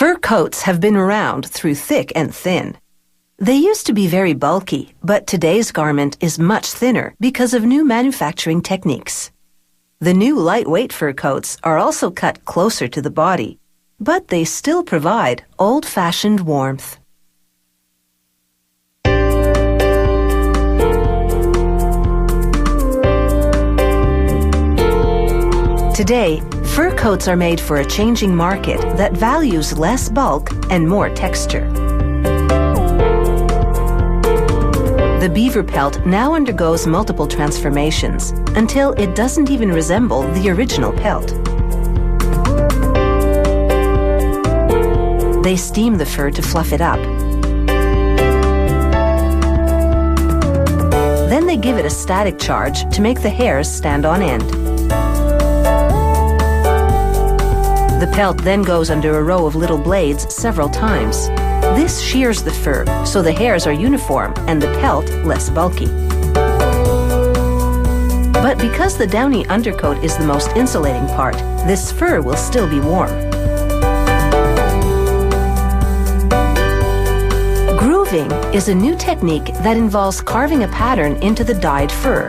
Fur coats have been around through thick and thin. They used to be very bulky, but today's garment is much thinner because of new manufacturing techniques. The new lightweight fur coats are also cut closer to the body, but they still provide old-fashioned warmth. Today, fur coats are made for a changing market that values less bulk and more texture. The beaver pelt now undergoes multiple transformations until it doesn't even resemble the original pelt. They steam the fur to fluff it up. Then they give it a static charge to make the hairs stand on end. The pelt then goes under a row of little blades several times. This shears the fur so the hairs are uniform and the pelt less bulky. But because the downy undercoat is the most insulating part, this fur will still be warm. Grooving is a new technique that involves carving a pattern into the dyed fur.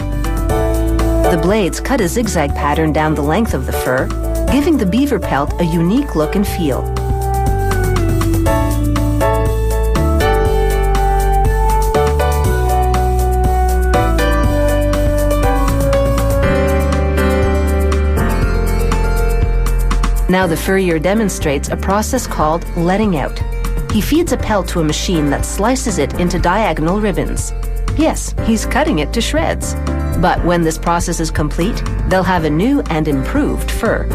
The blades cut a zigzag pattern down the length of the fur, giving the beaver pelt a unique look and feel. Now the furrier demonstrates a process called letting out. He feeds a pelt to a machine that slices it into diagonal ribbons. Yes, he's cutting it to shreds. But when this process is complete, they'll have a new and improved fur.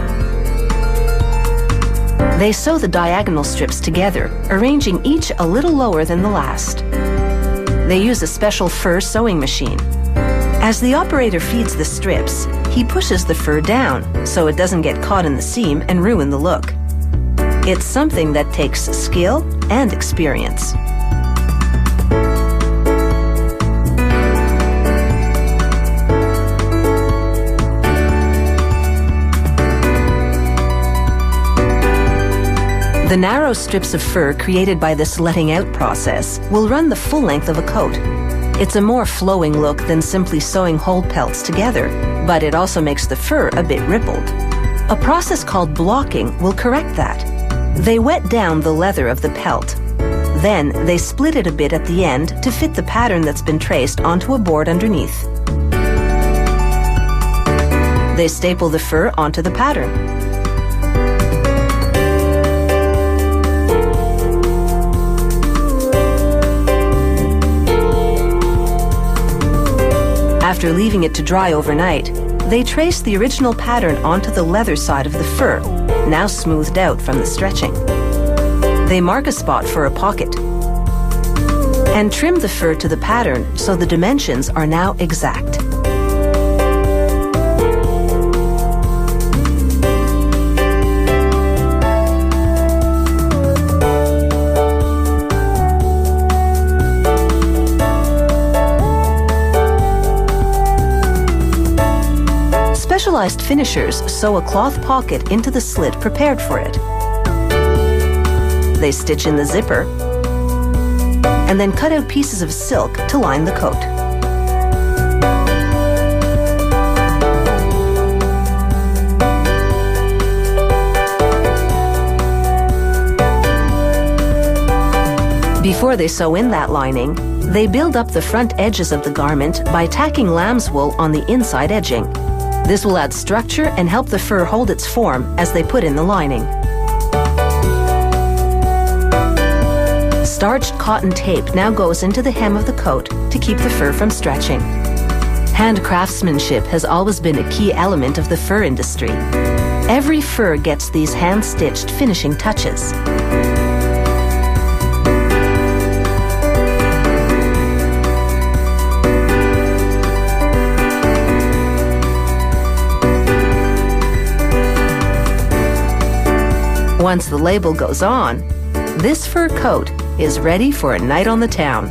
They sew the diagonal strips together, arranging each a little lower than the last. They use a special fur sewing machine. As the operator feeds the strips, he pushes the fur down so it doesn't get caught in the seam and ruin the look. It's something that takes skill and experience. The narrow strips of fur created by this letting out process will run the full length of a coat. It's a more flowing look than simply sewing whole pelts together, but it also makes the fur a bit rippled. A process called blocking will correct that. They wet down the leather of the pelt. Then they split it a bit at the end to fit the pattern that's been traced onto a board underneath. They staple the fur onto the pattern. After leaving it to dry overnight, they trace the original pattern onto the leather side of the fur, now smoothed out from the stretching. They mark a spot for a pocket and trim the fur to the pattern so the dimensions are now exact. Specialized finishers sew a cloth pocket into the slit prepared for it. They stitch in the zipper and then cut out pieces of silk to line the coat. Before they sew in that lining, they build up the front edges of the garment by tacking lamb's wool on the inside edging. This will add structure and help the fur hold its form as they put in the lining. Starched cotton tape now goes into the hem of the coat to keep the fur from stretching. Hand craftsmanship has always been a key element of the fur industry. Every fur gets these hand-stitched finishing touches. Once the label goes on, this fur coat is ready for a night on the town.